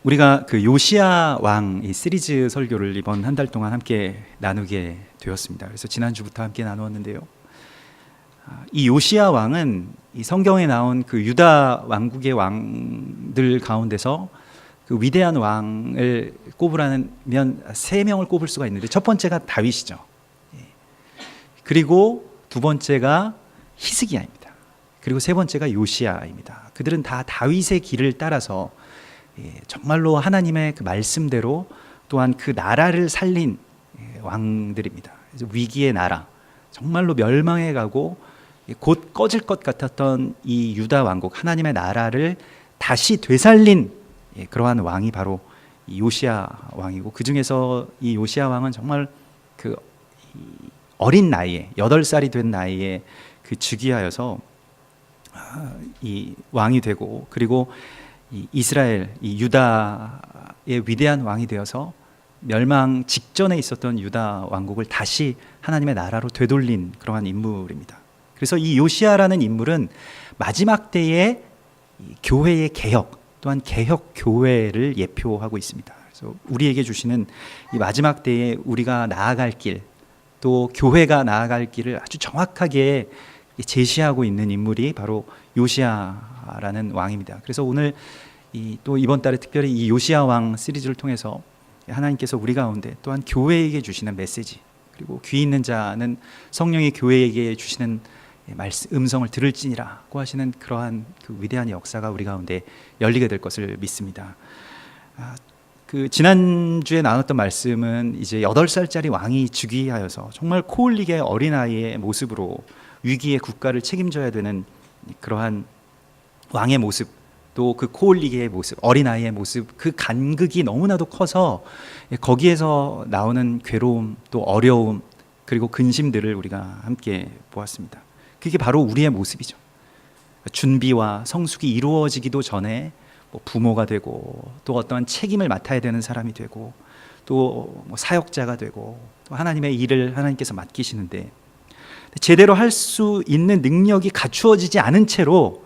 우리가 그 요시야 왕 이 시리즈 설교를 이번 한 달 동안 함께 나누게 되었습니다. 그래서 지난주부터 함께 나누었는데요. 이 요시야 왕은 이 성경에 나온 그 유다 왕국의 왕들 가운데서 그 위대한 왕을 꼽으라면 세 명을 꼽을 수가 있는데, 첫 번째가 다윗이죠. 그리고 두 번째가 히스기야입니다. 그리고 세 번째가 요시야입니다. 그들은 다 다윗의 길을 따라서 정말로 하나님의 그 말씀대로 또한 그 나라를 살린 왕들입니다. 그래서 위기의 나라, 정말로 멸망해 가고 곧 꺼질 것 같았던 이 유다 왕국, 하나님의 나라를 다시 되살린 그러한 왕이 바로 이 요시야 왕이고, 그 중에서 이 요시야 왕은 정말 그 어린 나이에 8살이 된 나이에 그 즉위하여서 이 왕이 되고, 그리고 이 이스라엘, 이 유다의 위대한 왕이 되어서 멸망 직전에 있었던 유다 왕국을 다시 하나님의 나라로 되돌린 그러한 인물입니다. 그래서 이 요시야라는 인물은 마지막 때의 교회의 개혁, 또한 개혁 교회를 예표하고 있습니다. 그래서 우리에게 주시는 이 마지막 때에 우리가 나아갈 길, 또 교회가 나아갈 길을 아주 정확하게 제시하고 있는 인물이 바로 요시야라는 왕입니다. 그래서 오늘 또 이번 달에 특별히 이 요시야 왕 시리즈를 통해서 하나님께서 우리 가운데 또한 교회에게 주시는 메시지, 그리고 귀 있는 자는 성령이 교회에게 주시는 음성을 들을지니라고 하시는 그러한 그 위대한 역사가 우리 가운데 열리게 될 것을 믿습니다. 그 지난주에 나눴던 말씀은 이제 8살짜리 왕이 즉위하여서 정말 코올리게 어린아이의 모습으로 위기의 국가를 책임져야 되는 그러한 왕의 모습, 또 그 코올리게의 모습, 어린아이의 모습, 그 간극이 너무나도 커서 거기에서 나오는 괴로움, 또 어려움, 그리고 근심들을 우리가 함께 보았습니다. 그게 바로 우리의 모습이죠. 준비와 성숙이 이루어지기도 전에 부모가 되고, 또 어떠한 책임을 맡아야 되는 사람이 되고, 또 사역자가 되고, 또 하나님의 일을 하나님께서 맡기시는데 제대로 할 수 있는 능력이 갖추어지지 않은 채로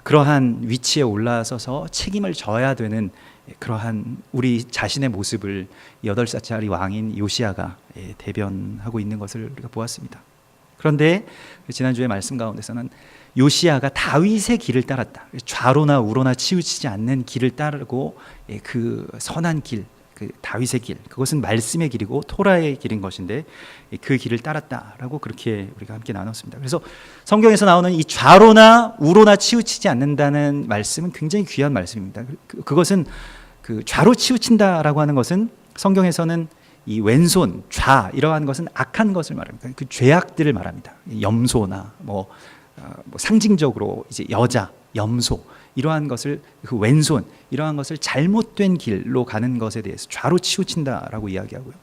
그러한 위치에 올라서서 책임을 져야 되는 그러한 우리 자신의 모습을 8살짜리 왕인 요시야가 대변하고 있는 것을 우리가 보았습니다. 그런데 지난주의 말씀 가운데서는 요시야가 다윗의 길을 따랐다, 좌로나 우로나 치우치지 않는 길을 따르고 그 선한 길, 그 다윗의 길, 그것은 말씀의 길이고 토라의 길인 것인데 그 길을 따랐다라고 그렇게 우리가 함께 나눴습니다. 그래서 성경에서 나오는 이 좌로나 우로나 치우치지 않는다는 말씀은 굉장히 귀한 말씀입니다. 그것은 그 좌로 치우친다라고 하는 것은 성경에서는 이 왼손, 좌 이러한 것은 악한 것을 말합니다. 그 죄악들을 말합니다. 염소나 뭐 상징적으로 이제 여자, 염소 이러한 것을, 그 왼손 이러한 것을 잘못된 길로 가는 것에 대해서 좌로 치우친다라고 이야기하고요.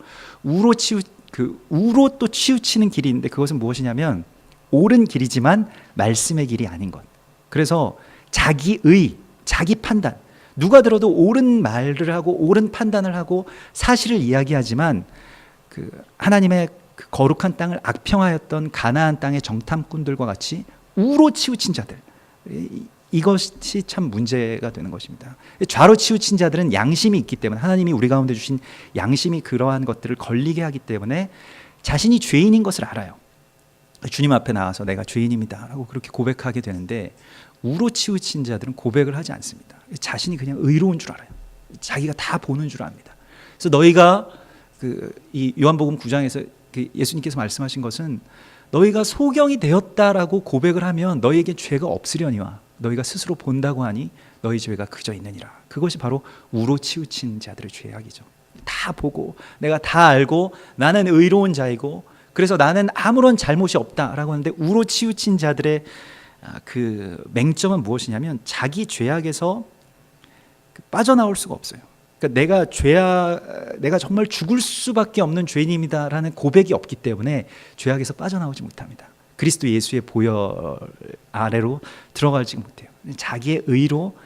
우로 또 치우치는 길이 있는데 그것은 무엇이냐면 옳은 길이지만 말씀의 길이 아닌 것. 그래서 자기의, 자기 판단, 누가 들어도 옳은 말을 하고 옳은 판단을 하고 사실을 이야기하지만 그 하나님의 그 거룩한 땅을 악평하였던 가나안 땅의 정탐꾼들과 같이 우로 치우친 자들, 이것이 참 문제가 되는 것입니다. 좌로 치우친 자들은 양심이 있기 때문에, 하나님이 우리 가운데 주신 양심이 그러한 것들을 걸리게 하기 때문에 자신이 죄인인 것을 알아요. 주님 앞에 나와서 내가 죄인입니다 라고 그렇게 고백하게 되는데, 우로 치우친 자들은 고백을 하지 않습니다. 자신이 그냥 의로운 줄 알아요. 자기가 다 보는 줄 압니다. 그래서 너희가 이 요한복음 9장에서 예수님께서 말씀하신 것은 너희가 소경이 되었다라고 고백을 하면 너희에게 죄가 없으려니와 너희가 스스로 본다고 하니 너희 죄가 그저 있느니라. 그것이 바로 우로 치우친 자들의 죄악이죠. 다 보고 내가 다 알고 나는 의로운 자이고 그래서 나는 아무런 잘못이 없다라고 하는데, 우로 치우친 자들의 그 맹점은 무엇이냐면 자기 죄악에서 빠져나올 수가 없어요. 그러니까 내가 정말 죽을 수밖에 없는 죄인입니다라는 고백이 없기 때문에 죄악에서 빠져나오지 못합니다. 그리스도 예수의 보혈 아래로 들어가지 못해요. 자기의 의로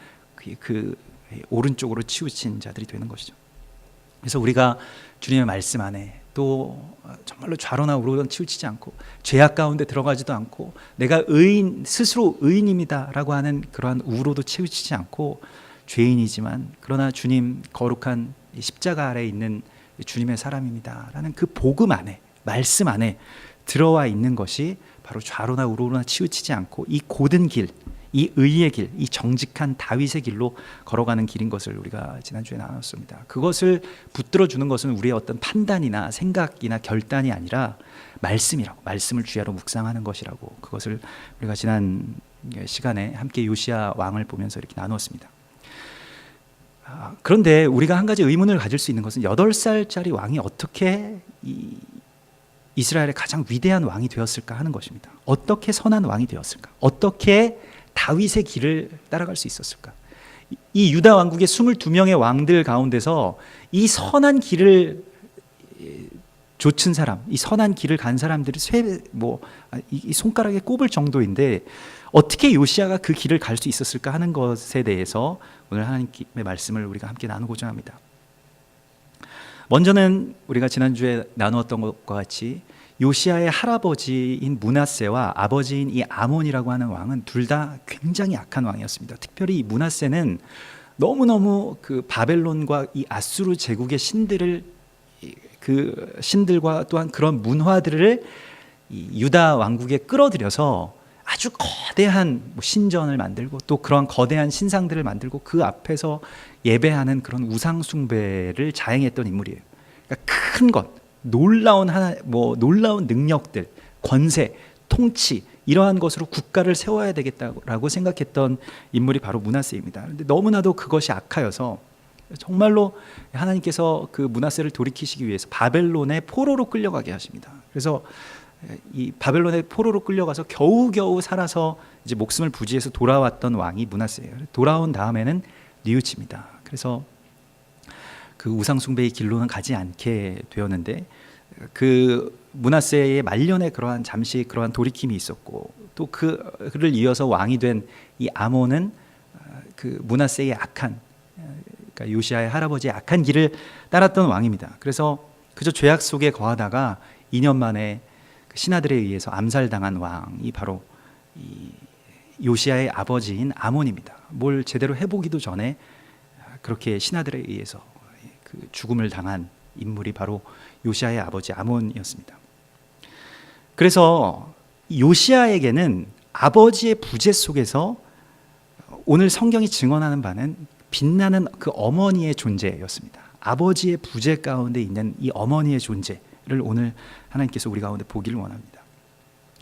그 오른쪽으로 치우친 자들이 되는 것이죠. 그래서 우리가 주님의 말씀 안에 또 정말로 좌로나 우로나 치우치지 않고 죄악 가운데 들어가지도 않고 내가 스스로 의인입니다라고 하는 그러한 우로도 치우치지 않고 죄인이지만 그러나 주님 거룩한 십자가 아래에 있는 주님의 사람입니다 라는 그 복음 안에, 말씀 안에 들어와 있는 것이 바로 좌로나 우로나 치우치지 않고 이 고든 길, 이 의의 길, 이 정직한 다윗의 길로 걸어가는 길인 것을 우리가 지난주에 나눴습니다. 그것을 붙들어 주는 것은 우리의 어떤 판단이나 생각이나 결단이 아니라 말씀이라고, 말씀을 주야로 묵상하는 것이라고, 그것을 우리가 지난 시간에 함께 요시야 왕을 보면서 이렇게 나누었습니다. 그런데 우리가 한 가지 의문을 가질 수 있는 것은 8살짜리 왕이 어떻게 이스라엘의 가장 위대한 왕이 되었을까 하는 것입니다. 어떻게 선한 왕이 되었을까? 어떻게 다윗의 길을 따라갈 수 있었을까? 이 유다 왕국의 22명의 왕들 가운데서 이 선한 길을 좇은 사람, 이 선한 길을 간 사람들이 이 손가락에 꼽을 정도인데 어떻게 요시야가 그 길을 갈 수 있었을까 하는 것에 대해서 오늘 하나님의 말씀을 우리가 함께 나누고자 합니다. 먼저는 우리가 지난주에 나누었던 것과 같이 요시야의 할아버지인 므낫세와 아버지인 이 아몬이라고 하는 왕은 둘 다 굉장히 악한 왕이었습니다. 특별히 이 므낫세는 너무너무 그 바벨론과 이 아수르 제국의 그 신들과 또한 그런 문화들을 이 유다 왕국에 끌어들여서 아주 거대한 신전을 만들고 또 그런 거대한 신상들을 만들고 그 앞에서 예배하는 그런 우상 숭배를 자행했던 인물이에요. 그러니까 큰 것, 놀라운 능력들, 권세, 통치 이러한 것으로 국가를 세워야 되겠다라고 생각했던 인물이 바로 므낫세입니다. 그런데 너무나도 그것이 악하여서 정말로 하나님께서 그 므낫세를 돌이키시기 위해서 바벨론의 포로로 끌려가게 하십니다. 그래서 이 바벨론의 포로로 끌려가서 겨우겨우 살아서 이제 목숨을 부지해서 돌아왔던 왕이 므낫세예요. 돌아온 다음에는 뉘우칩니다. 그래서 그 우상 숭배의 길로는 가지 않게 되었는데 그 므낫세의 말년에 그러한 잠시 그러한 돌이킴이 있었고 또 그를 이어서 왕이 된 이 아몬은 그 므낫세의 악한, 그러니까 요시야의 할아버지의 악한 길을 따랐던 왕입니다. 그래서 그저 죄악 속에 거하다가 2년 만에 신하들에 의해서 암살당한 왕이 바로 이 요시야의 아버지인 아몬입니다. 뭘 제대로 해보기도 전에 그렇게 신하들에 의해서 그 죽음을 당한 인물이 바로 요시야의 아버지 아몬이었습니다. 그래서 요시야에게는 아버지의 부재 속에서 오늘 성경이 증언하는 바는 빛나는 그 어머니의 존재였습니다. 아버지의 부재 가운데 있는 이 어머니의 존재를 오늘 하나님께서 우리 가운데 보기를 원합니다.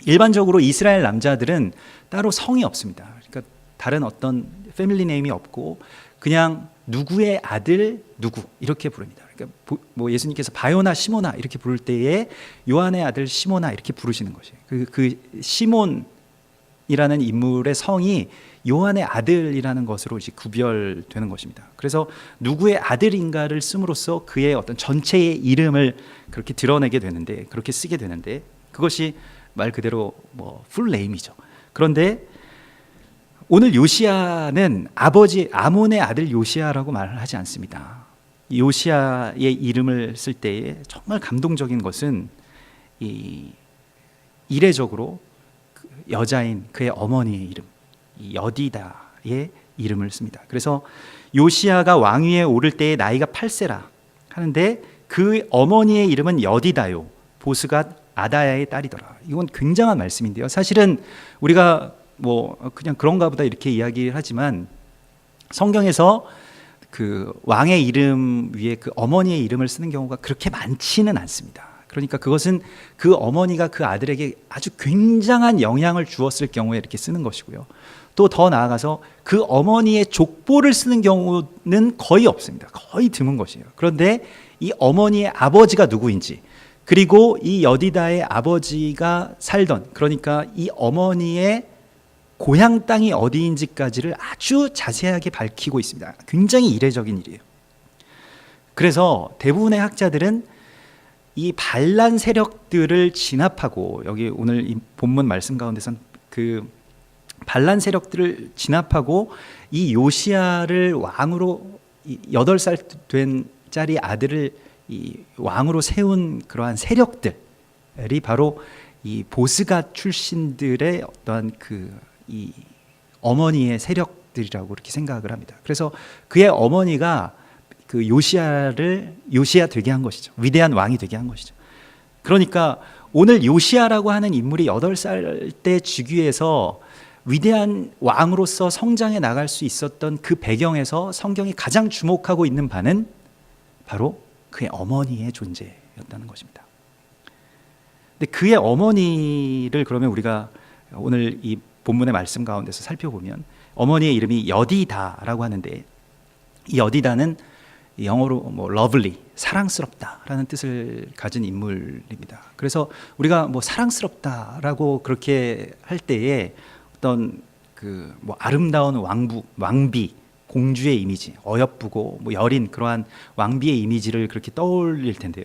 일반적으로 이스라엘 남자들은 따로 성이 없습니다. 그러니까 다른 어떤 패밀리 네임이 없고 그냥 누구의 아들 누구 이렇게 부릅니다. 그러니까 뭐 예수님께서 바요나 시모나 이렇게 부를 때에 요한의 아들 시모나 이렇게 부르시는 것이에요. 그 시몬이라는 인물의 성이 요한의 아들이라는 것으로 이제 구별되는 것입니다. 그래서 누구의 아들인가를 씀으로써 그의 어떤 전체의 이름을 그렇게 드러내게 되는데, 그렇게 쓰게 되는데, 그것이 말 그대로 풀 네임이죠. 그런데 오늘 요시야는 아버지 아몬의 아들 요시야라고 말을 하지 않습니다. 요시야의 이름을 쓸 때에 정말 감동적인 것은 이례적으로 여자인 그의 어머니의 이름, 여디다의 이름을 씁니다. 그래서 요시야가 왕위에 오를 때의 나이가 8세라 하는데 그 어머니의 이름은 여디다요, 보스갓 아다야의 딸이더라. 이건 굉장한 말씀인데요. 사실은 우리가 그냥 그런가 보다 이렇게 이야기를 하지만 성경에서 그 왕의 이름 위에 그 어머니의 이름을 쓰는 경우가 그렇게 많지는 않습니다. 그러니까 그것은 그 어머니가 그 아들에게 아주 굉장한 영향을 주었을 경우에 이렇게 쓰는 것이고요. 또 더 나아가서 그 어머니의 족보를 쓰는 경우는 거의 없습니다. 거의 드문 것이에요. 그런데 이 어머니의 아버지가 누구인지, 그리고 이 여디다의 아버지가 살던, 그러니까 이 어머니의 고향 땅이 어디인지까지를 아주 자세하게 밝히고 있습니다. 굉장히 이례적인 일이에요. 그래서 대부분의 학자들은 이 반란 세력들을 진압하고, 여기 오늘 이 본문 말씀 가운데선 그 반란 세력들을 진압하고 이 요시야를 왕으로 8살 된 짜리 아들을 이 왕으로 세운 그러한 세력들이 바로 이 보스갓 출신들의 어떠한 이 어머니의 세력 자식들이라고 이렇게 생각을 합니다. 그래서 그의 어머니가 그 요시야 되게 한 것이죠. 위대한 왕이 되게 한 것이죠. 그러니까 오늘 요시야라고 하는 인물이 8살 때 즉위해서 위대한 왕으로서 성장해 나갈 수 있었던 그 배경에서 성경이 가장 주목하고 있는 바는 바로 그의 어머니의 존재였다는 것입니다. 근데 그의 어머니를 그러면 우리가 오늘 이 본문의 말씀 가운데서 살펴보면 어머니의 이름이 여디다라고 하는데, 이 여디다는 영어로 뭐 lovely, 사랑스럽다라는 뜻을 가진 인물입니다. 그래서 우리가 뭐 사랑스럽다라고 그렇게 할 때에 어떤 그 뭐 아름다운 왕비, 공주의 이미지, 어여쁘고 뭐 여린 그러한 왕비의 이미지를 그렇게 떠올릴 텐데요.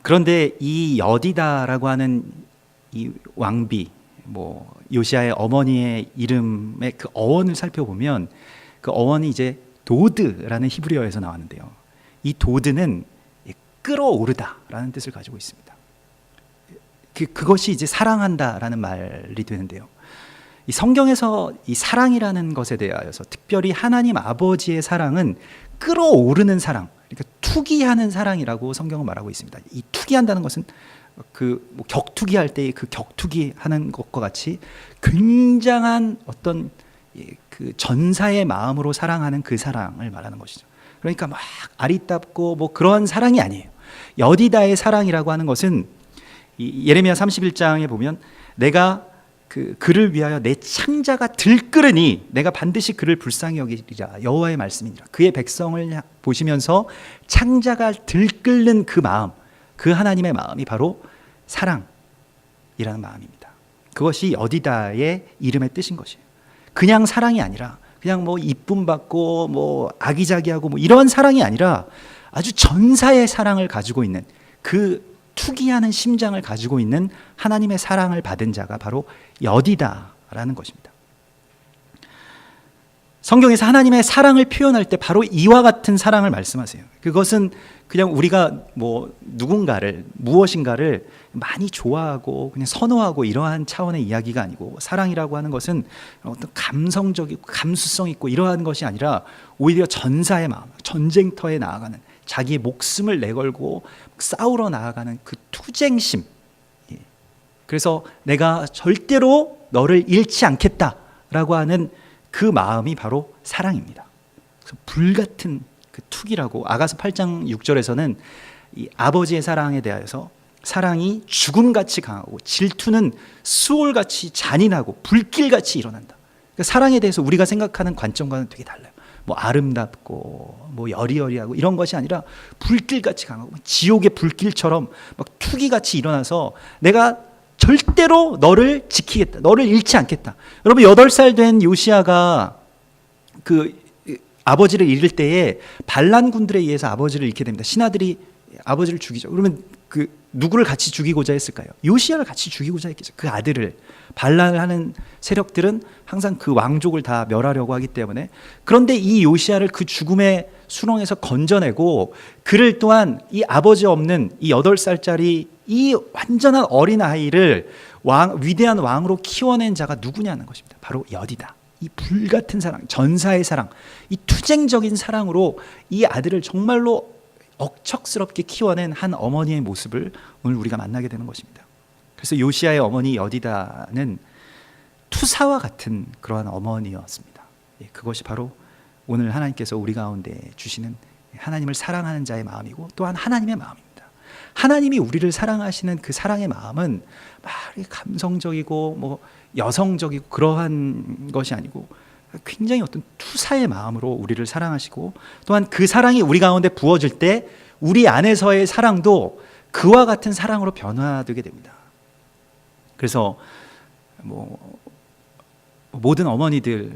그런데 이 여디다라고 하는 이 왕비, 뭐 요시야의 어머니의 이름의 그 어원을 살펴보면 그 어원이 이제 도드라는 히브리어에서 나왔는데요. 이 도드는 끌어오르다라는 뜻을 가지고 있습니다. 그것이 이제 사랑한다라는 말이 되는데요. 이 성경에서 이 사랑이라는 것에 대하여서 특별히 하나님 아버지의 사랑은 끌어오르는 사랑, 그러니까 투기하는 사랑이라고 성경은 말하고 있습니다. 이 투기한다는 것은 그 뭐 격투기할 때의 그 격투기하는 것과 같이 굉장한 어떤 그 전사의 마음으로 사랑하는 그 사랑을 말하는 것이죠. 그러니까 막 아리따고 뭐 그런 사랑이 아니에요. 여디다의 사랑이라고 하는 것은 이 예레미야 31장에 보면 내가 그를 위하여 내 창자가 들끓으니 내가 반드시 그를 불쌍히 여기리라, 여호와의 말씀이니라. 그의 백성을 보시면서 창자가 들끓는 그 마음, 그 하나님의 마음이 바로 사랑이라는 마음입니다. 그것이 여디다의 이름의 뜻인 것이에요. 그냥 사랑이 아니라 그냥 뭐 이쁨 받고 뭐 아기자기하고 뭐 이런 사랑이 아니라 아주 전사의 사랑을 가지고 있는, 그 투기하는 심장을 가지고 있는 하나님의 사랑을 받은 자가 바로 여디다라는 것입니다. 성경에서 하나님의 사랑을 표현할 때 바로 이와 같은 사랑을 말씀하세요. 그것은 그냥 우리가 뭐 누군가를, 무엇인가를 많이 좋아하고 그냥 선호하고 이러한 차원의 이야기가 아니고, 사랑이라고 하는 것은 어떤 감성적이고 감수성 있고 이러한 것이 아니라 오히려 전사의 마음, 전쟁터에 나아가는, 자기의 목숨을 내걸고 싸우러 나아가는 그 투쟁심. 그래서 내가 절대로 너를 잃지 않겠다라고 하는 그 마음이 바로 사랑입니다. 그래서 불같은 그 투기라고 아가서 8장 6절에서는 이 아버지의 사랑에 대하여서 사랑이 죽음같이 강하고 질투는 수월같이 잔인하고 불길같이 일어난다. 그러니까 사랑에 대해서 우리가 생각하는 관점과는 되게 달라요. 뭐 아름답고 뭐 여리여리하고 이런 것이 아니라 불길같이 강하고 지옥의 불길처럼 막 투기같이 일어나서 내가 절대로 너를 지키겠다, 너를 잃지 않겠다. 여러분 8살 된 요시야가 그 아버지를 잃을 때에 반란군들에 의해서 아버지를 잃게 됩니다. 신하들이 아버지를 죽이죠. 그러면 그 누구를 같이 죽이고자 했을까요? 요시야를 같이 죽이고자 했겠죠. 그 아들을. 반란을 하는 세력들은 항상 그 왕족을 다 멸하려고 하기 때문에. 그런데 이 요시야를 그 죽음의 수렁에서 건져내고 그를 또한 이 아버지 없는 이 8살짜리 이 완전한 어린아이를 위대한 왕으로 키워낸 자가 누구냐는 것입니다. 바로 여디다. 이 불같은 사랑, 전사의 사랑, 이 투쟁적인 사랑으로 이 아들을 정말로 억척스럽게 키워낸 한 어머니의 모습을 오늘 우리가 만나게 되는 것입니다. 그래서 요시야의 어머니 여디다는 투사와 같은 그러한 어머니였습니다. 그것이 바로 오늘 하나님께서 우리 가운데 주시는 하나님을 사랑하는 자의 마음이고 또한 하나님의 마음입니다. 하나님이 우리를 사랑하시는 그 사랑의 마음은 막 감성적이고 뭐 여성적이고 그러한 것이 아니고 굉장히 어떤 투사의 마음으로 우리를 사랑하시고, 또한 그 사랑이 우리 가운데 부어질 때 우리 안에서의 사랑도 그와 같은 사랑으로 변화되게 됩니다. 그래서 뭐 모든 어머니들이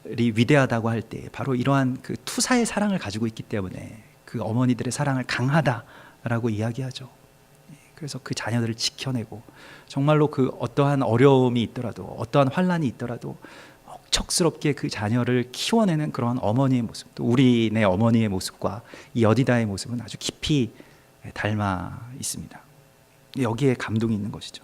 위대하다고 할 때 바로 이러한 그 투사의 사랑을 가지고 있기 때문에 그 어머니들의 사랑을 강하다라고 이야기하죠. 그래서 그 자녀들을 지켜내고 정말로 그 어떠한 어려움이 있더라도 어떠한 환난이 있더라도 억척스럽게 그 자녀를 키워내는 그런 어머니의 모습, 또 우리네 어머니의 모습과 이 여디다의 모습은 아주 깊이 닮아 있습니다. 여기에 감동이 있는 것이죠.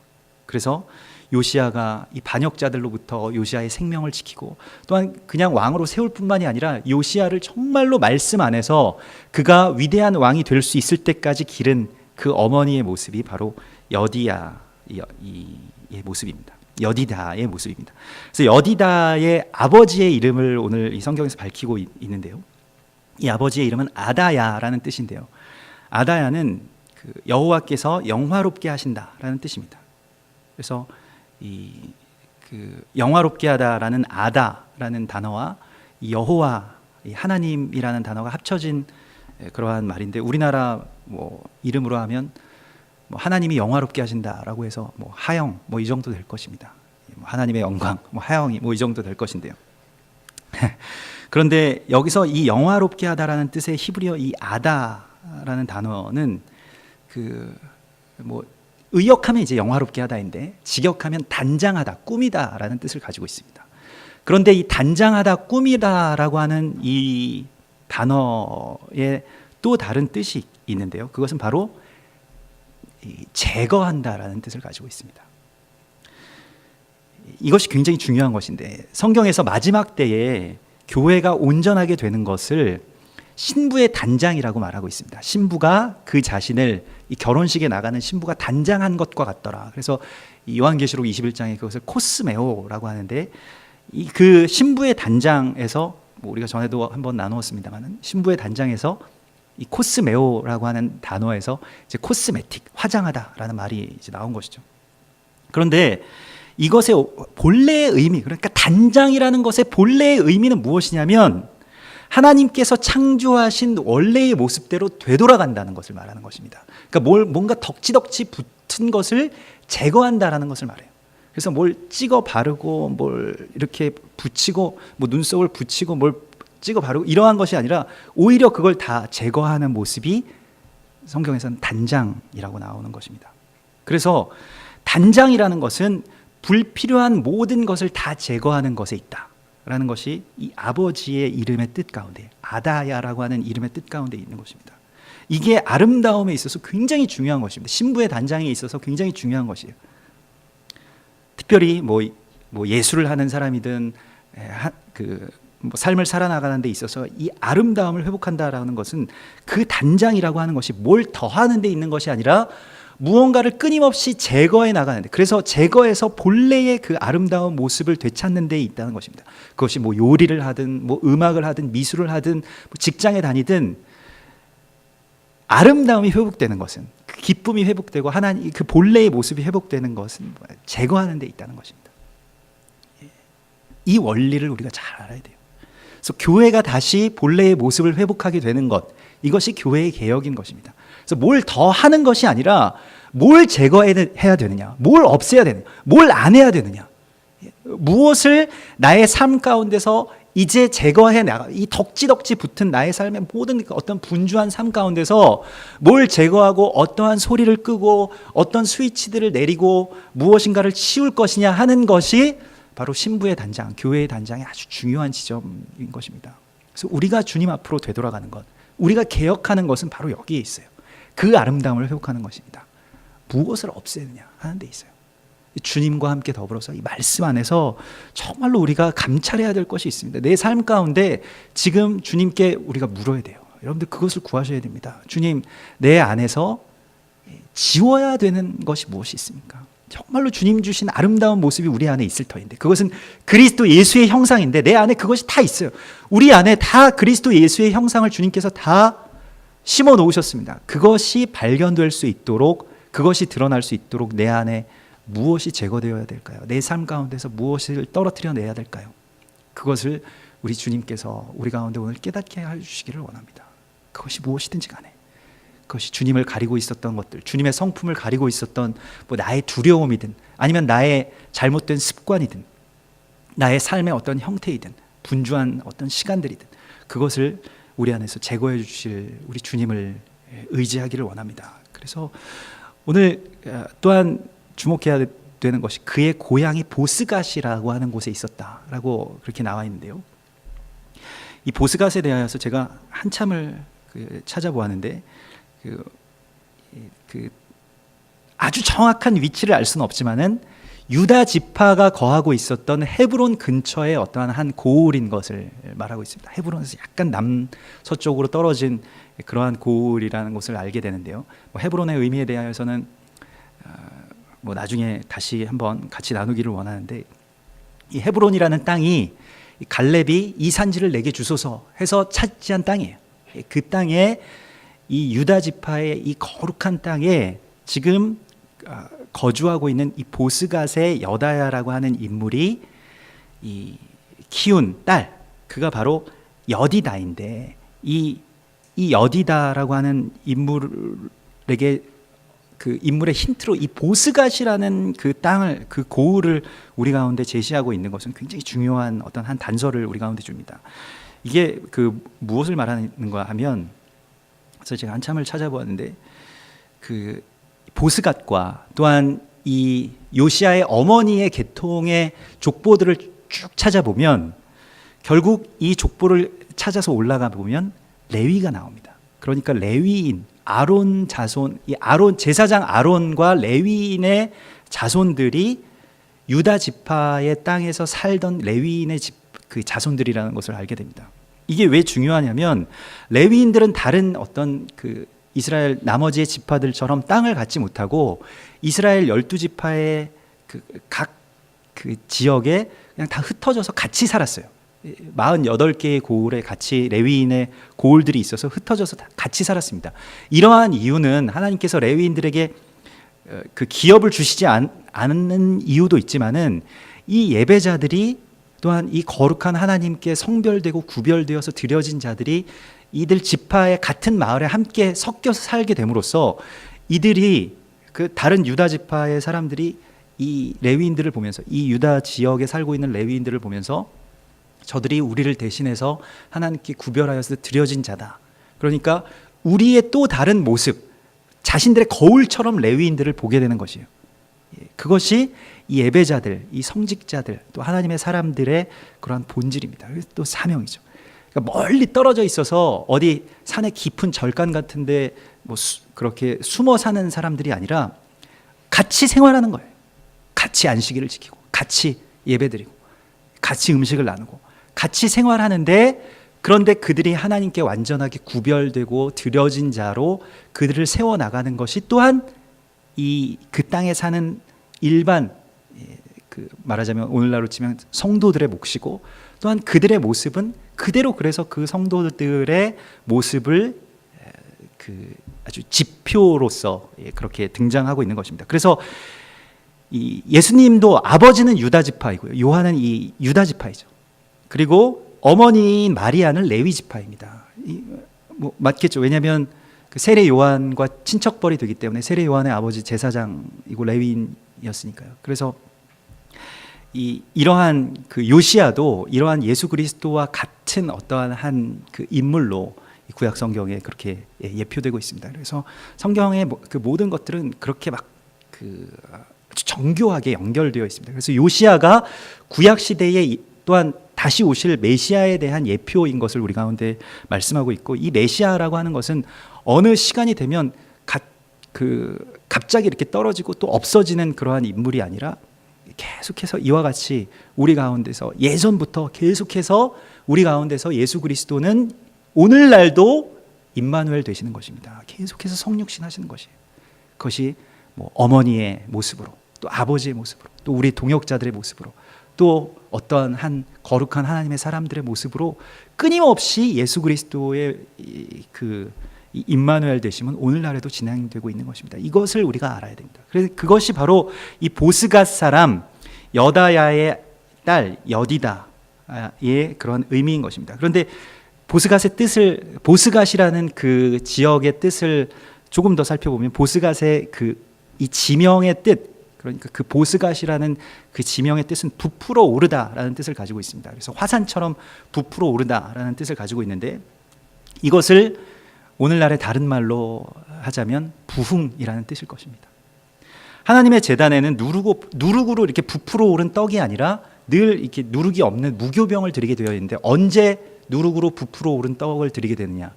그래서 요시야가 이 반역자들로부터 요시야의 생명을 지키고 또한 그냥 왕으로 세울 뿐만이 아니라 요시야를 정말로 말씀 안에서 그가 위대한 왕이 될 수 있을 때까지 기른 그 어머니의 모습이 바로 여디야의 모습입니다. 여디다의 모습입니다. 그래서 여디다의 아버지의 이름을 오늘 이 성경에서 밝히고 있는데요. 이 아버지의 이름은 아다야라는 뜻인데요. 아다야는 그 여호와께서 영화롭게 하신다라는 뜻입니다. 그래서 그 영화롭게 하다라는 아다라는 단어와 여호와 하나님이라는 단어가 합쳐진 그러한 말인데 우리나라 뭐 이름으로 하면 뭐 하나님이 영화롭게 하신다라고 해서 뭐 하영 뭐 이 정도 될 것입니다. 뭐 하나님의 영광 뭐 하영이 뭐 이 정도 될 것인데요. 그런데 여기서 이 영화롭게 하다라는 뜻의 히브리어 이 아다라는 단어는 그 뭐 의역하면 이제 영화롭게 하다인데 직역하면 단장하다, 꾸미다라는 뜻을 가지고 있습니다. 그런데 이 단장하다, 꾸미다라고 하는 이 단어에 또 다른 뜻이 있는데요. 그것은 바로 제거한다라는 뜻을 가지고 있습니다. 이것이 굉장히 중요한 것인데 성경에서 마지막 때에 교회가 온전하게 되는 것을 신부의 단장이라고 말하고 있습니다. 신부가 그 자신을 이 결혼식에 나가는 신부가 단장한 것과 같더라. 그래서 이 요한계시록 21장에 그것을 코스메오라고 하는데 이 그 신부의 단장에서 뭐 우리가 전에도 한번 나누었습니다만은 신부의 단장에서 이 코스메오라고 하는 단어에서 이제 코스메틱 화장하다라는 말이 이제 나온 것이죠. 그런데 이것의 본래의 의미, 그러니까 단장이라는 것의 본래의 의미는 무엇이냐면 하나님께서 창조하신 원래의 모습대로 되돌아간다는 것을 말하는 것입니다. 그러니까 뭔가 덕지덕지 붙은 것을 제거한다라는 것을 말해요. 그래서 뭘 찍어 바르고 뭘 이렇게 붙이고 뭐 눈썹을 붙이고 뭘 찍어 바르고 이러한 것이 아니라 오히려 그걸 다 제거하는 모습이 성경에서는 단장이라고 나오는 것입니다. 그래서 단장이라는 것은 불필요한 모든 것을 다 제거하는 것에 있다라는 것이 이 아버지의 이름의 뜻 가운데 아다야라고 하는 이름의 뜻 가운데 있는 것입니다. 이게 아름다움에 있어서 굉장히 중요한 것입니다. 신부의 단장에 있어서 굉장히 중요한 것이에요. 특별히 뭐 예술을 하는 사람이든 뭐 삶을 살아나가는 데 있어서 이 아름다움을 회복한다라는 것은 그 단장이라고 하는 것이 뭘 더하는 데 있는 것이 아니라 무언가를 끊임없이 제거해 나가는데, 그래서 제거해서 본래의 그 아름다운 모습을 되찾는 데 있다는 것입니다. 그것이 뭐 요리를 하든 뭐 음악을 하든 미술을 하든 뭐 직장에 다니든 아름다움이 회복되는 것은, 그 기쁨이 회복되고 하나님 그 본래의 모습이 회복되는 것은 제거하는 데 있다는 것입니다. 이 원리를 우리가 잘 알아야 돼요. 그래서 교회가 다시 본래의 모습을 회복하게 되는 것, 이것이 교회의 개혁인 것입니다. 그래서 뭘 더 하는 것이 아니라 뭘 제거해야 되느냐, 뭘 없애야 되느냐, 뭘 안 해야 되느냐, 무엇을 나의 삶 가운데서 이제 제거해 나가, 이 덕지덕지 붙은 나의 삶의 모든 어떤 분주한 삶 가운데서 뭘 제거하고 어떠한 소리를 끄고 어떤 스위치들을 내리고 무엇인가를 치울 것이냐 하는 것이 바로 신부의 단장, 교회의 단장의 아주 중요한 지점인 것입니다. 그래서 우리가 주님 앞으로 되돌아가는 것, 우리가 개혁하는 것은 바로 여기에 있어요. 그 아름다움을 회복하는 것입니다. 무엇을 없애느냐 하는 데 있어요. 주님과 함께 더불어서 이 말씀 안에서 정말로 우리가 감찰해야 될 것이 있습니다. 내 삶 가운데 지금 주님께 우리가 물어야 돼요. 여러분들 그것을 구하셔야 됩니다. 주님, 내 안에서 지워야 되는 것이 무엇이 있습니까? 정말로 주님 주신 아름다운 모습이 우리 안에 있을 터인데, 그것은 그리스도 예수의 형상인데 내 안에 그것이 다 있어요. 우리 안에 다 그리스도 예수의 형상을 주님께서 다 심어 놓으셨습니다. 그것이 발견될 수 있도록, 그것이 드러날 수 있도록 내 안에 무엇이 제거되어야 될까요? 내 삶 가운데서 무엇을 떨어뜨려내야 될까요? 그것을 우리 주님께서 우리 가운데 오늘 깨닫게 해주시기를 원합니다. 그것이 무엇이든지 간에, 그것이 주님을 가리고 있었던 것들, 주님의 성품을 가리고 있었던 뭐 나의 두려움이든 아니면 나의 잘못된 습관이든 나의 삶의 어떤 형태이든 분주한 어떤 시간들이든 그것을 우리 안에서 제거해 주실 우리 주님을 의지하기를 원합니다. 그래서 오늘 또한 주목해야 되는 것이 그의 고향이 보스갓이라고 하는 곳에 있었다라고 그렇게 나와 있는데요. 이 보스갓에 대하여서 제가 한참을 찾아보았는데 그 아주 정확한 위치를 알 수는 없지만은 유다 지파가 거하고 있었던 헤브론 근처의 어떠한 한 고을인 것을 말하고 있습니다. 헤브론에서 약간 남서쪽으로 떨어진 그러한 고을이라는 것을 알게 되는데요. 헤브론의 의미에 대해서는 뭐 나중에 다시 한번 같이 나누기를 원하는데, 이 헤브론이라는 땅이 갈렙이 이 산지를 내게 주소서 해서 차지한 땅이에요. 그 땅에, 이 유다 지파의 이 거룩한 땅에 지금 거주하고 있는 이 보스갓의 여다야라고 하는 인물이 이 키운 딸, 그가 바로 여디다인데, 이 여디다라고 하는 인물에게, 그 인물의 힌트로 이 보스갓이라는 그 땅을, 그 고을을 우리 가운데 제시하고 있는 것은 굉장히 중요한 어떤 한 단서를 우리 가운데 줍니다. 이게 그 무엇을 말하는가 하면, 그래서 제가 한참을 찾아보았는데, 그 보스갓과 또한 이 요시아의 어머니의 계통의 족보들을 쭉 찾아보면 결국 이 족보를 찾아서 올라가 보면 레위가 나옵니다. 그러니까 레위인, 아론 자손, 이 아론 제사장 아론과 레위인의 자손들이 유다 지파의 땅에서 살던 레위인의 그 자손들이라는 것을 알게 됩니다. 이게 왜 중요하냐면, 레위인들은 다른 어떤 그 이스라엘 나머지의 지파들처럼 땅을 갖지 못하고 이스라엘 12지파의 각 그 지역에 그냥 다 흩어져서 같이 살았어요. 48개의 고을에 같이 레위인의 고을들이 있어서 흩어져서 다 같이 살았습니다. 이러한 이유는 하나님께서 레위인들에게 그 기업을 주시지 않는 이유도 있지만은, 이 예배자들이 또한 이 거룩한 하나님께 성별되고 구별되어서 드려진 자들이 이들 지파의 같은 마을에 함께 섞여서 살게 됨으로써 이들이, 그 다른 유다 지파의 사람들이 이 레위인들을 보면서, 이 유다 지역에 살고 있는 레위인들을 보면서 저들이 우리를 대신해서 하나님께 구별하여서 드려진 자다, 그러니까 우리의 또 다른 모습, 자신들의 거울처럼 레위인들을 보게 되는 것이에요. 그것이 이 예배자들, 이 성직자들, 또 하나님의 사람들의 그러한 본질입니다. 또 사명이죠. 그러니까 멀리 떨어져 있어서 어디 산의 깊은 절간 같은데 뭐 그렇게 숨어 사는 사람들이 아니라 같이 생활하는 거예요. 같이 안식일을 지키고, 같이 예배드리고, 같이 음식을 나누고, 같이 생활하는데, 그런데 그들이 하나님께 완전하게 구별되고 드려진 자로 그들을 세워나가는 것이 또한 그 땅에 사는 일반, 그 말하자면 오늘날로 치면 성도들의 몫이고, 또한 그들의 모습은 그대로, 그래서 그 성도들의 모습을 그 아주 지표로서 그렇게 등장하고 있는 것입니다. 그래서 이 예수님도 아버지는 유다 지파이고요, 요한은 이 유다 지파이죠. 그리고 어머니인 마리아는 레위 지파입니다. 뭐 맞겠죠. 왜냐하면 그 세례 요한과 친척벌이 되기 때문에, 세례 요한의 아버지 제사장이고 레위인이었으니까요. 그래서 이러한 그 요시아도 이러한 예수 그리스도와 같은 어떠한 한 그 인물로 구약 성경에 그렇게 예표되고 있습니다. 그래서 성경의 그 모든 것들은 그렇게 막 그 아주 정교하게 연결되어 있습니다. 그래서 요시아가 구약 시대에 또한 다시 오실 메시아에 대한 예표인 것을 우리 가운데 말씀하고 있고, 이 메시아라고 하는 것은 어느 시간이 되면 갑자기 이렇게 떨어지고 또 없어지는 그러한 인물이 아니라, 계속해서 이와 같이 우리 가운데서, 예전부터 계속해서 우리 가운데서 예수 그리스도는 오늘날도 임마누엘 되시는 것입니다. 계속해서 성육신 하시는 것이에요. 그것이 뭐 어머니의 모습으로, 또 아버지의 모습으로, 또 우리 동역자들의 모습으로, 또 어떤 한 거룩한 하나님의 사람들의 모습으로 끊임없이 예수 그리스도의 그 임마누엘 되심은 오늘날에도 진행되고 있는 것입니다. 이것을 우리가 알아야 됩니다. 그래서 그것이 바로 이 보스갓 사람 여다야의 딸 여디다의 그런 의미인 것입니다. 그런데 보스갓이라는 그 지역의 뜻을 조금 더 살펴보면, 보스갓의 이 지명의 뜻, 그러니까 그 보스갓이라는 그 지명의 뜻은 부풀어 오르다라는 뜻을 가지고 있습니다. 그래서 화산처럼 부풀어 오르다라는 뜻을 가지고 있는데, 이것을 오늘날의 다른 말로 하자면 부흥이라는 뜻일 것입니다. 하나님의 제단에는 누룩으로 이렇게 부풀어 오른 떡이 아니라 늘 이렇게 누룩이 없는 무교병을 드리게 되어 있는데, 언제 누룩으로 부풀어 오른 떡을 드리게 되느냐?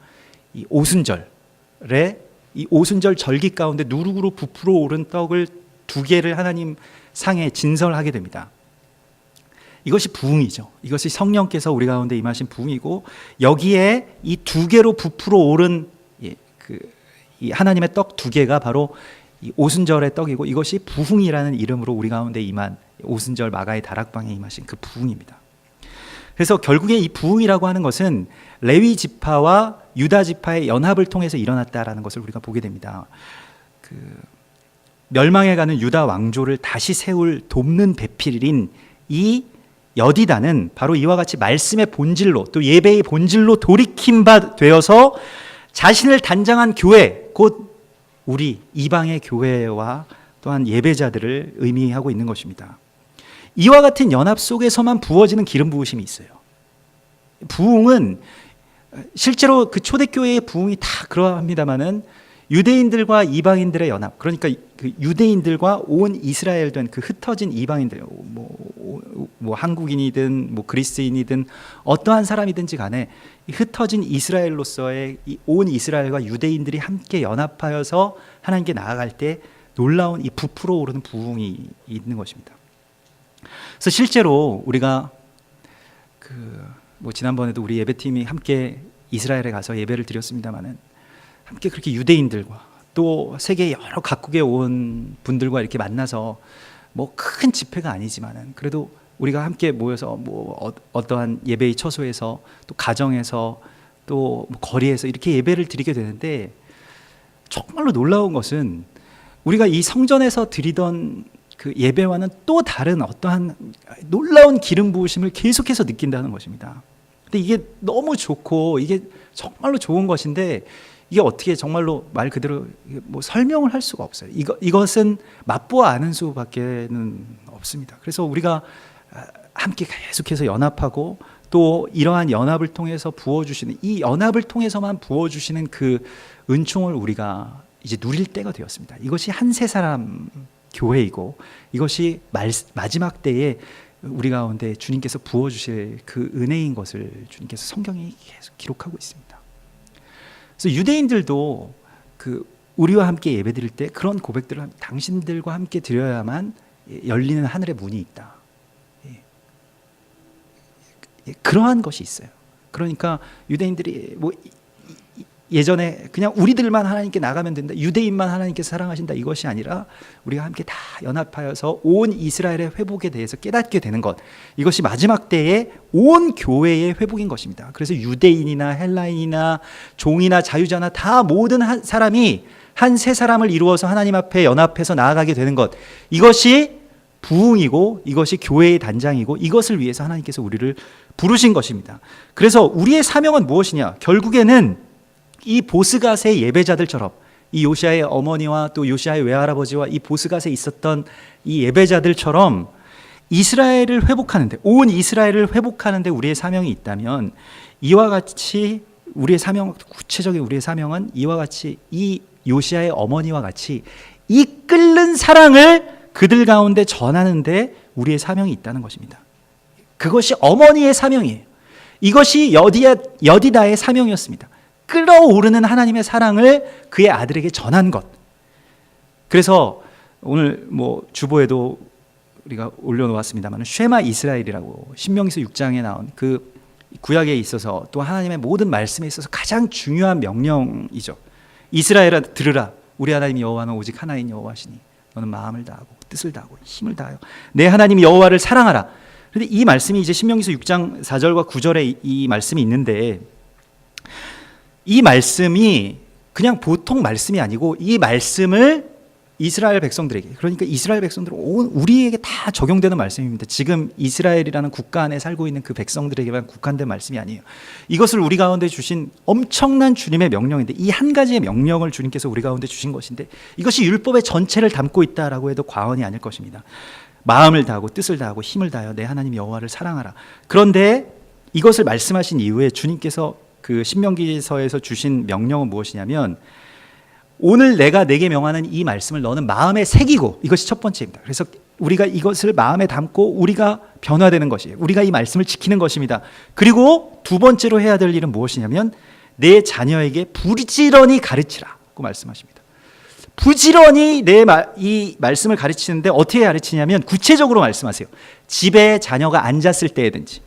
이 오순절에 이 오순절 절기 가운데 누룩으로 부풀어 오른 떡을 2개를 하나님 상에 진설하게 됩니다. 이것이 부흥이죠. 이것이 성령께서 우리 가운데 임하신 부흥이고, 여기에 이 2개로 부풀어 오른 이 하나님의 떡 2개가 바로 이 오순절의 떡이고, 이것이 부흥이라는 이름으로 우리 가운데 임한 오순절 마가의 다락방에 임하신 그 부흥입니다. 그래서 결국에 이 부흥이라고 하는 것은 레위 지파와 유다 지파의 연합을 통해서 일어났다라는 것을 우리가 보게 됩니다. 멸망해가는 유다 왕조를 다시 세울 돕는 배필인 이 여디다는 바로 이와 같이 말씀의 본질로, 또 예배의 본질로 돌이킨 바 되어서 자신을 단장한 교회, 곧 우리 이방의 교회와 또한 예배자들을 의미하고 있는 것입니다. 이와 같은 연합 속에서만 부어지는 기름 부으심이 있어요. 부흥은 실제로 그 초대교회의 부흥이 다 그러합니다마는 유대인들과 이방인들의 연합, 그러니까 그 유대인들과 온 이스라엘 된 그 흩어진 이방인들, 뭐 한국인이든 뭐 그리스인이든 어떠한 사람이든지 간에 흩어진 이스라엘로서의 온 이스라엘과 유대인들이 함께 연합하여서 하나님께 나아갈 때 놀라운 이 부풀어 오르는 부흥이 있는 것입니다. 그래서 실제로 우리가 뭐 지난번에도 우리 예배팀이 함께 이스라엘에 가서 예배를 드렸습니다마는, 함께 그렇게 유대인들과 또 세계 여러 각국에 온 분들과 이렇게 만나서 뭐 큰 집회가 아니지만은 그래도 우리가 함께 모여서 뭐 어떠한 예배의 처소에서 또 가정에서 또 뭐 거리에서 이렇게 예배를 드리게 되는데, 정말로 놀라운 것은 우리가 이 성전에서 드리던 그 예배와는 또 다른 어떠한 놀라운 기름 부으심을 계속해서 느낀다는 것입니다. 근데 이게 너무 좋고 이게 정말로 좋은 것인데, 이게 어떻게 정말로 말 그대로 뭐 설명을 할 수가 없어요. 이것은 맛보아 아는 수밖에는 없습니다. 그래서 우리가 함께 계속해서 연합하고, 또 이러한 연합을 통해서 부어주시는, 이 연합을 통해서만 부어주시는 그 은총을 우리가 이제 누릴 때가 되었습니다. 이것이 한 세 사람 교회이고, 이것이 마지막 때에 우리 가운데 주님께서 부어주실 그 은혜인 것을 주님께서 성경이 계속 기록하고 있습니다. 그래서 유대인들도 우리와 함께 예배드릴 때 그런 고백들을 당신들과 함께 드려야만 열리는 하늘의 문이 있다. 그러한 것이 있어요. 그러니까 유대인들이 뭐 예전에 그냥 우리들만 하나님께 나가면 된다, 유대인만 하나님께서 사랑하신다, 이것이 아니라 우리가 함께 다 연합하여서 온 이스라엘의 회복에 대해서 깨닫게 되는 것, 이것이 마지막 때에 온 교회의 회복인 것입니다. 그래서 유대인이나 헬라인이나 종이나 자유자나 다 모든 사람이 한 세 사람을 이루어서 하나님 앞에 연합해서 나아가게 되는 것, 이것이 부흥이고 이것이 교회의 단장이고, 이것을 위해서 하나님께서 우리를 부르신 것입니다. 그래서 우리의 사명은 무엇이냐? 결국에는 이 보스갓의 예배자들처럼, 이 요시아의 어머니와 또 요시아의 외할아버지와 이 보스갓에 있었던 이 예배자들처럼 이스라엘을 회복하는데, 온 이스라엘을 회복하는데 우리의 사명이 있다면, 이와 같이 우리의 사명, 구체적인 우리의 사명은 이와 같이 이 요시아의 어머니와 같이 이 끓는 사랑을 그들 가운데 전하는데 우리의 사명이 있다는 것입니다. 그것이 어머니의 사명이에요. 이것이 여디다의 사명이었습니다. 끓어오르는 하나님의 사랑을 그의 아들에게 전한 것. 그래서 오늘 뭐 주보에도 우리가 올려놓았습니다만, 쉐마 이스라엘이라고 신명기서 6장에 나온 그 구약에 있어서 또 하나님의 모든 말씀에 있어서 가장 중요한 명령이죠. 이스라엘아 들으라, 우리 하나님 여호와는 오직 하나인 여호와시니 너는 마음을 다하고 뜻을 다하고 힘을 다하여 내 하나님 여호와를 사랑하라. 그런데 이 말씀이 이제 신명기서 6장 4절과 9절에 이 말씀이 있는데, 이 말씀이 그냥 보통 말씀이 아니고, 이 말씀을 이스라엘 백성들에게, 그러니까 이스라엘 백성들 우리에게 다 적용되는 말씀입니다. 지금 이스라엘이라는 국가 안에 살고 있는 그 백성들에게만 국한된 말씀이 아니에요. 이것을 우리 가운데 주신 엄청난 주님의 명령인데, 이 한 가지의 명령을 주님께서 우리 가운데 주신 것인데, 이것이 율법의 전체를 담고 있다라고 해도 과언이 아닐 것입니다. 마음을 다하고 뜻을 다하고 힘을 다하여 내 하나님 여호와를 사랑하라. 그런데 이것을 말씀하신 이후에 주님께서 그 신명기서에서 주신 명령은 무엇이냐면, 오늘 내가 내게 명하는 이 말씀을 너는 마음에 새기고, 이것이 첫 번째입니다. 그래서 우리가 이것을 마음에 담고 우리가 변화되는 것이에요. 우리가 이 말씀을 지키는 것입니다. 그리고 두 번째로 해야 될 일은 무엇이냐면, 내 자녀에게 부지런히 가르치라. 가르치라고 말씀하십니다. 부지런히 이 말씀을 가르치는데 어떻게 가르치냐면 구체적으로 말씀하세요. 집에 자녀가 앉았을 때든지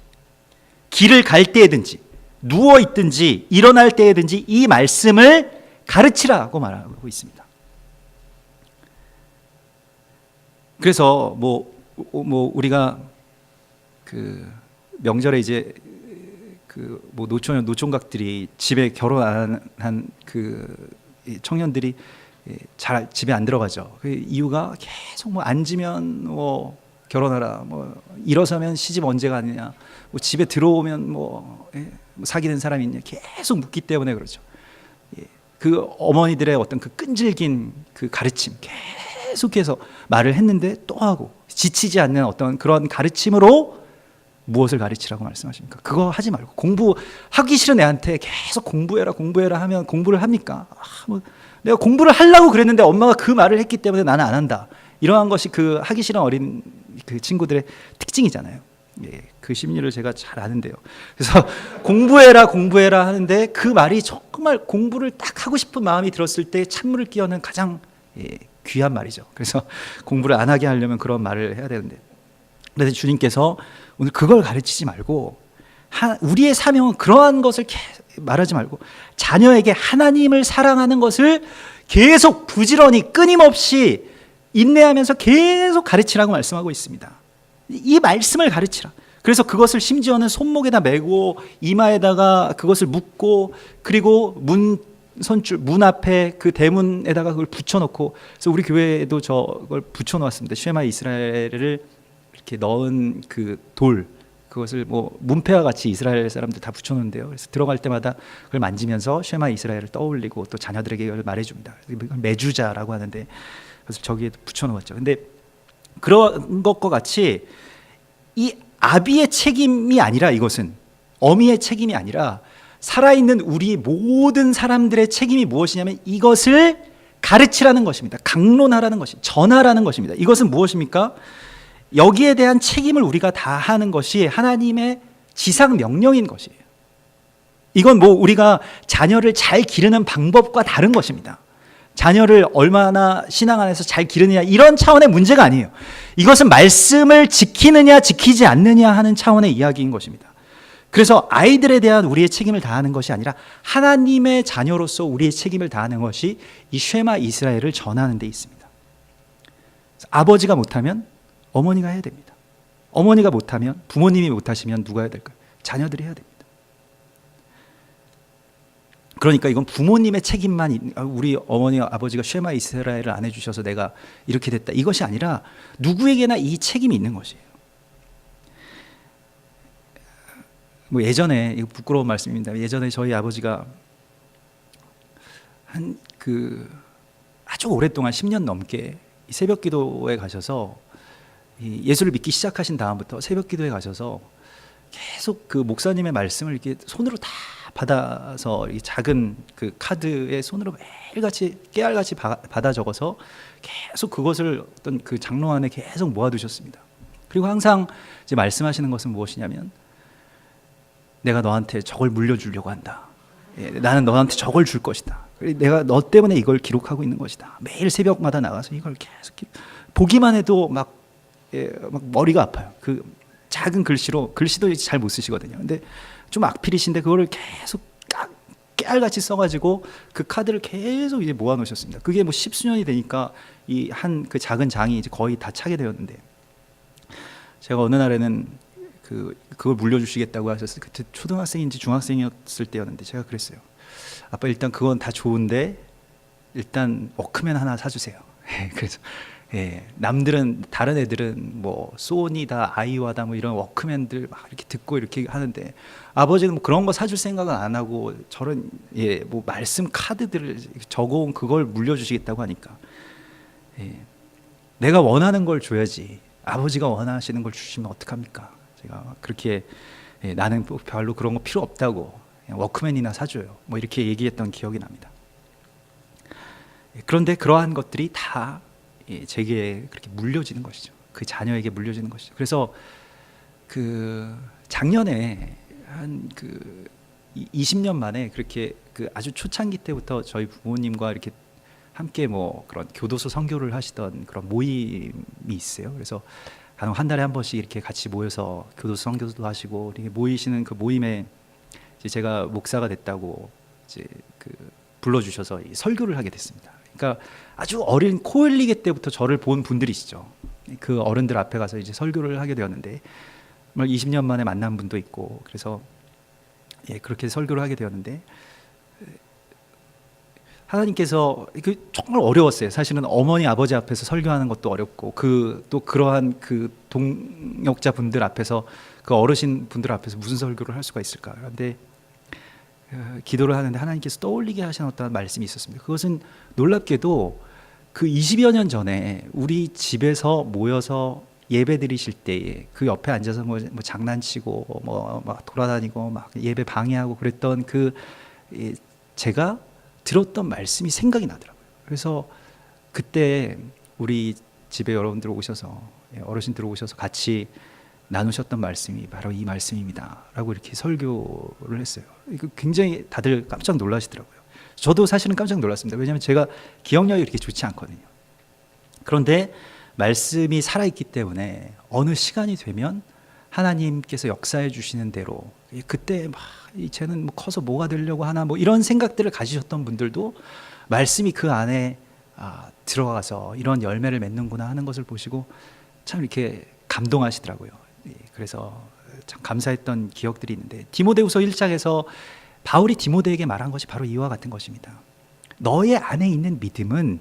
길을 갈 때든지 누워 있든지 일어날 때든지 이 말씀을 가르치라고 말하고 있습니다. 그래서 뭐 우리가 그 명절에 이제 그 뭐 노총각들이 집에 결혼 안 한 그 청년들이 잘 집에 안 들어가죠. 그 이유가 계속 뭐 앉으면 뭐 결혼하라, 뭐 일어서면 시집 언제 가느냐, 뭐 집에 들어오면 뭐 사귀는 사람이 있냐 계속 묻기 때문에 그렇죠. 그 어머니들의 어떤 그 끈질긴 그 가르침 계속해서 말을 했는데 또 하고 지치지 않는 어떤 그런 가르침으로 무엇을 가르치라고 말씀하십니까? 그거 하지 말고 공부하기 싫은 애한테 계속 공부해라 하면 공부를 합니까? 뭐 내가 공부를 하려고 그랬는데 엄마가 그 말을 했기 때문에 나는 안 한다. 이러한 것이 그 하기 싫은 어린 그 친구들의 특징이잖아요. 그 심리를 제가 잘 아는데요. 그래서 공부해라 하는데 그 말이 정말 공부를 딱 하고 싶은 마음이 들었을 때 찬물을 끼얹는 가장 귀한 말이죠. 그래서 공부를 안 하게 하려면 그런 말을 해야 되는데, 그래서 주님께서 오늘 그걸 가르치지 말고 우리의 사명은 그러한 것을 말하지 말고 자녀에게 하나님을 사랑하는 것을 계속 부지런히 끊임없이 인내하면서 계속 가르치라고 말씀하고 있습니다. 이 말씀을 가르치라. 그래서 그것을 심지어는 손목에다 메고 이마에다가 그것을 묶고 그리고 문 앞에 그 대문에다가 그걸 붙여놓고, 그래서 우리 교회에도 저걸 붙여놓았습니다. 쉐마 이스라엘을 이렇게 넣은 그 돌, 그것을 뭐 문패와 같이 이스라엘 사람들 다 붙여놓는데요. 그래서 들어갈 때마다 그걸 만지면서 쉐마 이스라엘을 떠올리고 또 자녀들에게 이걸 말해줍니다. 매주자라고 하는데, 그래서 저기에 붙여놓았죠. 근데 그런 것과 같이 이 아비의 책임이 아니라, 이것은 어미의 책임이 아니라 살아있는 우리 모든 사람들의 책임이 무엇이냐면 이것을 가르치라는 것입니다. 강론하라는 것이, 전하라는 것입니다. 이것은 무엇입니까? 여기에 대한 책임을 우리가 다 하는 것이 하나님의 지상 명령인 것이에요. 이건 뭐 우리가 자녀를 잘 기르는 방법과 다른 것입니다. 자녀를 얼마나 신앙 안에서 잘 기르느냐 이런 차원의 문제가 아니에요. 이것은 말씀을 지키느냐 지키지 않느냐 하는 차원의 이야기인 것입니다. 그래서 아이들에 대한 우리의 책임을 다하는 것이 아니라 하나님의 자녀로서 우리의 책임을 다하는 것이 이 쉐마 이스라엘을 전하는 데 있습니다. 아버지가 못하면 어머니가 해야 됩니다. 어머니가 못하면, 부모님이 못하시면 누가 해야 될까요? 자녀들이 해야 됩니다. 그러니까 이건 부모님의 책임만, 우리 어머니 아버지가 쉐마 이스라엘을 안 해주셔서 내가 이렇게 됐다, 이것이 아니라 누구에게나 이 책임이 있는 것이에요. 뭐 예전에, 이거 부끄러운 말씀입니다. 예전에 저희 아버지가 아주 오랫동안 10년 넘게 새벽 기도에 가셔서 예수를 믿기 시작하신 다음부터 새벽 기도에 가셔서 계속 그 목사님의 말씀을 이렇게 손으로 다 받아서 이 작은 그 카드에 손으로 매일같이 깨알같이 받아 적어서 계속 그것을 어떤 그 장로 안에 계속 모아두셨습니다. 그리고 항상 이제 말씀하시는 것은 무엇이냐면, 내가 너한테 저걸 물려주려고 한다. 나는 너한테 저걸 줄 것이다. 내가 너 때문에 이걸 기록하고 있는 것이다. 매일 새벽마다 나가서 이걸 계속 보기만 해도 막 머리가 아파요. 그 작은 글씨로, 글씨도 잘 못 쓰시거든요. 근데 좀 악필이신데 그거를 계속 깨알같이 써가지고 그 카드를 계속 이제 모아놓으셨습니다. 그게 뭐 10수년이 되니까 이 한 그 작은 장이 이제 거의 다 차게 되었는데, 제가 어느 날에는 그걸 물려주시겠다고 하셨어요. 그때 초등학생인지 중학생이었을 때였는데 제가 그랬어요. 아빠, 일단 그건 다 좋은데 일단 워크맨 하나 사주세요. 그래서 남들은, 다른 애들은 뭐 소니다, 아이와다 뭐 이런 워크맨들 막 이렇게 듣고 이렇게 하는데, 아버지는 뭐 그런 거 사줄 생각은 안 하고 저런 뭐 말씀 카드들을 적어온 그걸 물려주시겠다고 하니까, 내가 원하는 걸 줘야지 아버지가 원하시는 걸 주시면 어떡합니까? 제가 그렇게 나는 별로 그런 거 필요 없다고, 워크맨이나 사줘요, 뭐 이렇게 얘기했던 기억이 납니다. 그런데 그러한 것들이 다 제게 그렇게 물려지는 것이죠. 그 자녀에게 물려지는 것이죠. 그래서 그 작년에 한 20년 만에 그렇게 그 아주 초창기 때부터 저희 부모님과 이렇게 함께 뭐 그런 교도소 선교를 하시던 그런 모임이 있어요. 그래서 한 달에 한 번씩 이렇게 같이 모여서 교도소 선교도 하시고 이렇게 모이시는 그 모임에 이제 제가 목사가 됐다고 이제 그 불러주셔서 설교를 하게 됐습니다. 그러니까 아주 어린 코 흘리기 때부터 저를 본 분들이시죠. 그 어른들 앞에 가서 이제 설교를 하게 되었는데 20년 만에 만난 분도 있고 그래서 그렇게 설교를 하게 되었는데 하나님께서 정말 어려웠어요. 사실은 어머니 아버지 앞에서 설교하는 것도 어렵고 또 그러한 그 동역자 분들 앞에서 그 어르신 분들 앞에서 무슨 설교를 할 수가 있을까. 그런데 기도를 하는데 하나님께서 떠올리게 하신 어떤 말씀이 있었습니다. 그것은 놀랍게도 그 20여 년 전에 우리 집에서 모여서 예배 드리실 때에 그 옆에 앉아서 뭐 장난치고 막 돌아다니고 막 예배 방해하고 그랬던 제가 들었던 말씀이 생각이 나더라고요. 그래서 그때 우리 집에 여러분들 오셔서 어르신들 오셔서 같이 나누셨던 말씀이 바로 이 말씀입니다 라고 이렇게 설교를 했어요. 굉장히 다들 깜짝 놀라시더라고요. 저도 사실은 깜짝 놀랐습니다. 왜냐하면 제가 기억력이 이렇게 좋지 않거든요. 그런데 말씀이 살아있기 때문에 어느 시간이 되면 하나님께서 역사해 주시는 대로 그때 막 쟤는 뭐 커서 뭐가 되려고 하나 뭐 이런 생각들을 가지셨던 분들도 말씀이 그 안에 들어가서 이런 열매를 맺는구나 하는 것을 보시고 참 이렇게 감동하시더라고요. 그래서 참 감사했던 기억들이 있는데 디모데후서 1장에서 바울이 디모데에게 말한 것이 바로 이와 같은 것입니다. 너의 안에 있는 믿음은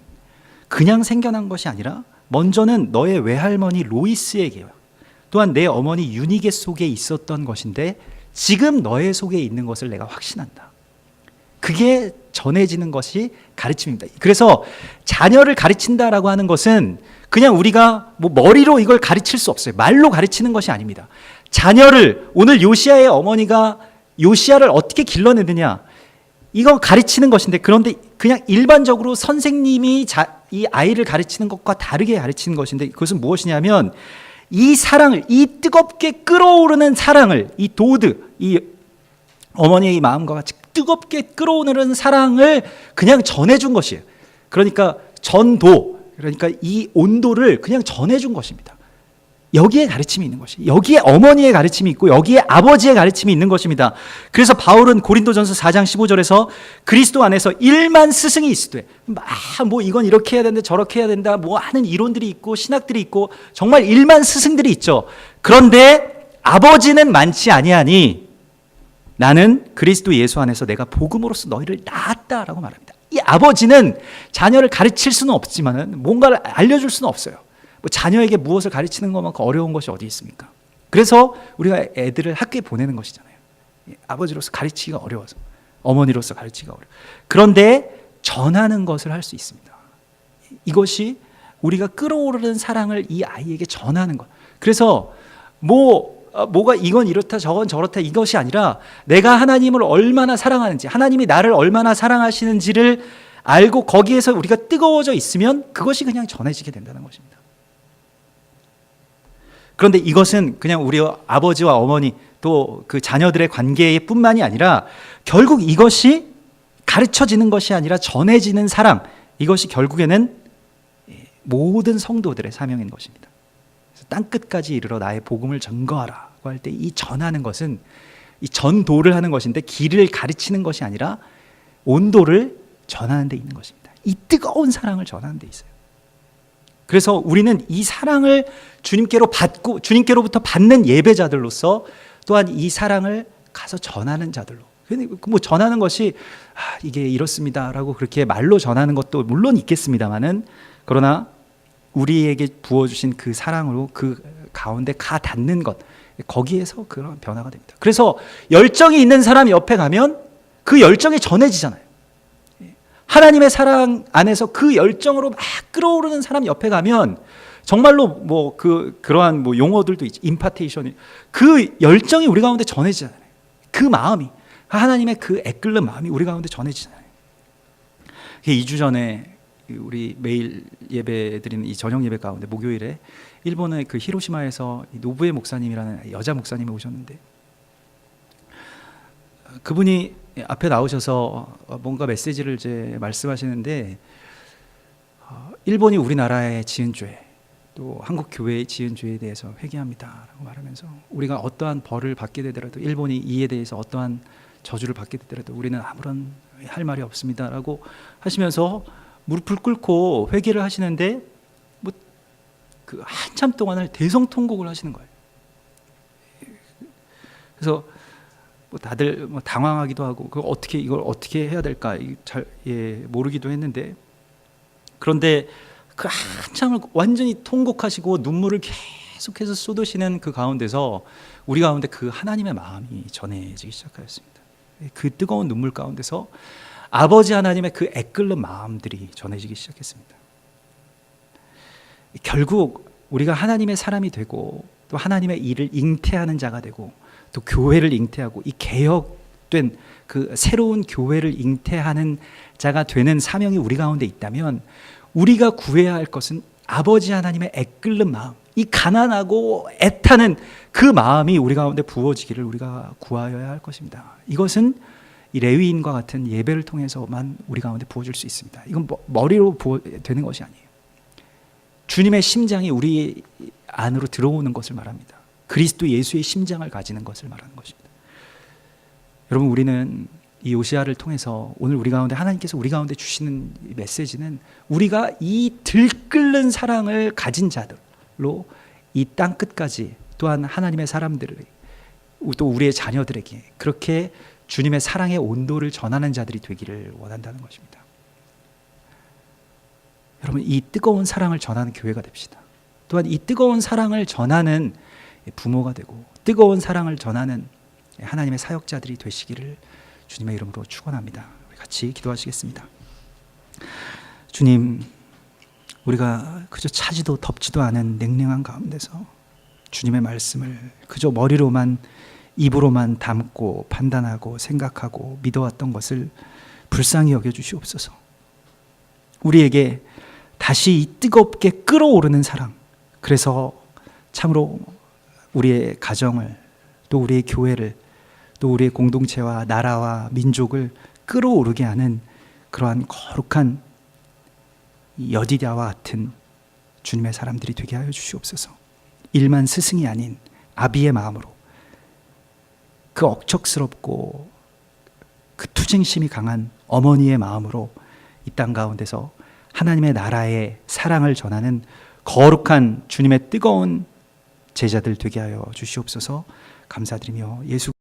그냥 생겨난 것이 아니라 먼저는 너의 외할머니 로이스에게요, 또한 내 어머니 유니게 속에 있었던 것인데 지금 너의 속에 있는 것을 내가 확신한다. 그게 전해지는 것이 가르침입니다. 그래서 자녀를 가르친다라고 하는 것은 그냥 우리가 뭐 머리로 이걸 가르칠 수 없어요. 말로 가르치는 것이 아닙니다. 자녀를 오늘 요시야의 어머니가 요시야를 어떻게 길러내느냐 이거 가르치는 것인데, 그런데 그냥 일반적으로 선생님이 이 아이를 가르치는 것과 다르게 가르치는 것인데 그것은 무엇이냐면 이 사랑을, 이 뜨겁게 끓어오르는 사랑을, 이 도드, 이 어머니의 마음과 같이 뜨겁게 끓어오르는 사랑을 그냥 전해준 것이에요. 그러니까 전도, 그러니까 이 온도를 그냥 전해준 것입니다. 여기에 가르침이 있는 것이, 여기에 어머니의 가르침이 있고 여기에 아버지의 가르침이 있는 것입니다. 그래서 바울은 고린도전서 4장 15절에서 그리스도 안에서 1만 스승이 있으되 뭐 이건 이렇게 해야 된다 저렇게 해야 된다 뭐 하는 이론들이 있고 신학들이 있고 정말 1만 스승들이 있죠. 그런데 아버지는 많지 아니하니 나는 그리스도 예수 안에서 내가 복음으로써 너희를 낳았다라고 말합니다. 이 아버지는 자녀를 가르칠 수는 없지만은 뭔가를 알려줄 수는 없어요. 뭐 자녀에게 무엇을 가르치는 것만큼 어려운 것이 어디 있습니까? 그래서 우리가 애들을 학교에 보내는 것이잖아요. 아버지로서 가르치기가 어려워서, 어머니로서 가르치기가 어려워. 그런데 전하는 것을 할 수 있습니다. 이것이 우리가 끓어오르는 사랑을 이 아이에게 전하는 것. 그래서 뭐가 이건 이렇다 저건 저렇다 이것이 아니라 내가 하나님을 얼마나 사랑하는지, 하나님이 나를 얼마나 사랑하시는지를 알고 거기에서 우리가 뜨거워져 있으면 그것이 그냥 전해지게 된다는 것입니다. 그런데 이것은 그냥 우리 아버지와 어머니 또 그 자녀들의 관계에 뿐만이 아니라 결국 이것이 가르쳐지는 것이 아니라 전해지는 사랑, 이것이 결국에는 모든 성도들의 사명인 것입니다. 땅끝까지 이르러 나의 복음을 전거하라고 할 때 이 전하는 것은 이 전도를 하는 것인데 길을 가르치는 것이 아니라 온도를 전하는 데 있는 것입니다. 이 뜨거운 사랑을 전하는 데 있어요. 그래서 우리는 이 사랑을 주님께로 받고 주님께로부터 받는 예배자들로서 또한 이 사랑을 가서 전하는 자들로, 뭐 전하는 것이 이게 이렇습니다라고 그렇게 말로 전하는 것도 물론 있겠습니다만은, 그러나 우리에게 부어주신 그 사랑으로 그 가운데 가 닿는 것, 거기에서 그런 변화가 됩니다. 그래서 열정이 있는 사람이 옆에 가면 그 열정이 전해지잖아요. 하나님의 사랑 안에서 그 열정으로 막 끓어오르는 사람 옆에 가면 정말로 뭐 그러한 뭐 용어들도 있죠. 임파테이션이, 그 열정이 우리 가운데 전해지잖아요. 그 마음이, 하나님의 그 애끓는 마음이 우리 가운데 전해지잖아요. 2주 전에 우리 매일 예배 드리는 이 저녁 예배 가운데 목요일에 일본의 그 히로시마에서 노부에 목사님이라는 여자 목사님이 오셨는데, 그분이 앞에 나오셔서 뭔가 메시지를 이제 말씀하시는데 일본이 우리나라에 지은 죄, 또 한국 교회에 지은 죄에 대해서 회개합니다라고 말하면서 우리가 어떠한 벌을 받게 되더라도, 일본이 이에 대해서 어떠한 저주를 받게 되더라도 우리는 아무런 할 말이 없습니다라고 하시면서 무릎을 꿇고 회개를 하시는데 뭐 그 한참 동안을 대성통곡을 하시는 거예요. 그래서 뭐 다들 뭐 당황하기도 하고 이걸 어떻게 해야 될까 잘 모르기도 했는데, 그런데 그 한참을 완전히 통곡하시고 눈물을 계속해서 쏟으시는 그 가운데서 우리 가운데 그 하나님의 마음이 전해지기 시작하였습니다. 그 뜨거운 눈물 가운데서 아버지 하나님의 그 애끓는 마음들이 전해지기 시작했습니다. 결국 우리가 하나님의 사람이 되고 또 하나님의 일을 잉태하는 자가 되고 또 교회를 잉태하고 이 개혁된 그 새로운 교회를 잉태하는 자가 되는 사명이 우리 가운데 있다면, 우리가 구해야 할 것은 아버지 하나님의 애끓는 마음, 이 가난하고 애타는 그 마음이 우리 가운데 부어지기를 우리가 구하여야 할 것입니다. 이것은 이 레위인과 같은 예배를 통해서만 우리 가운데 부어질 수 있습니다. 이건 머리로 되는 것이 아니에요. 주님의 심장이 우리 안으로 들어오는 것을 말합니다. 그리스도 예수의 심장을 가지는 것을 말하는 것입니다. 여러분, 우리는 이 요시야를 통해서 오늘 우리 가운데 하나님께서 우리 가운데 주시는 메시지는, 우리가 이 들끓는 사랑을 가진 자들로 이 땅 끝까지, 또한 하나님의 사람들을, 또 우리의 자녀들에게 그렇게 주님의 사랑의 온도를 전하는 자들이 되기를 원한다는 것입니다. 여러분, 이 뜨거운 사랑을 전하는 교회가 됩시다. 또한 이 뜨거운 사랑을 전하는 부모가 되고 뜨거운 사랑을 전하는 하나님의 사역자들이 되시기를 주님의 이름으로 축원합니다. 우리 같이 기도하시겠습니다. 주님, 우리가 그저 차지도 덥지도 않은 냉랭한 가운데서 주님의 말씀을 그저 머리로만, 입으로만 담고 판단하고 생각하고 믿어왔던 것을 불쌍히 여겨주시옵소서. 우리에게 다시 이 뜨겁게 끓어오르는 사랑, 그래서 참으로 우리의 가정을, 또 우리의 교회를, 또 우리의 공동체와 나라와 민족을 끌어오르게 하는 그러한 거룩한 여디랴와 같은 주님의 사람들이 되게 하여 주시옵소서. 일만 스승이 아닌 아비의 마음으로, 그 억척스럽고 그 투쟁심이 강한 어머니의 마음으로 이 땅 가운데서 하나님의 나라의 사랑을 전하는 거룩한 주님의 뜨거운 제자들 되게 하여 주시옵소서. 감사드리며 예수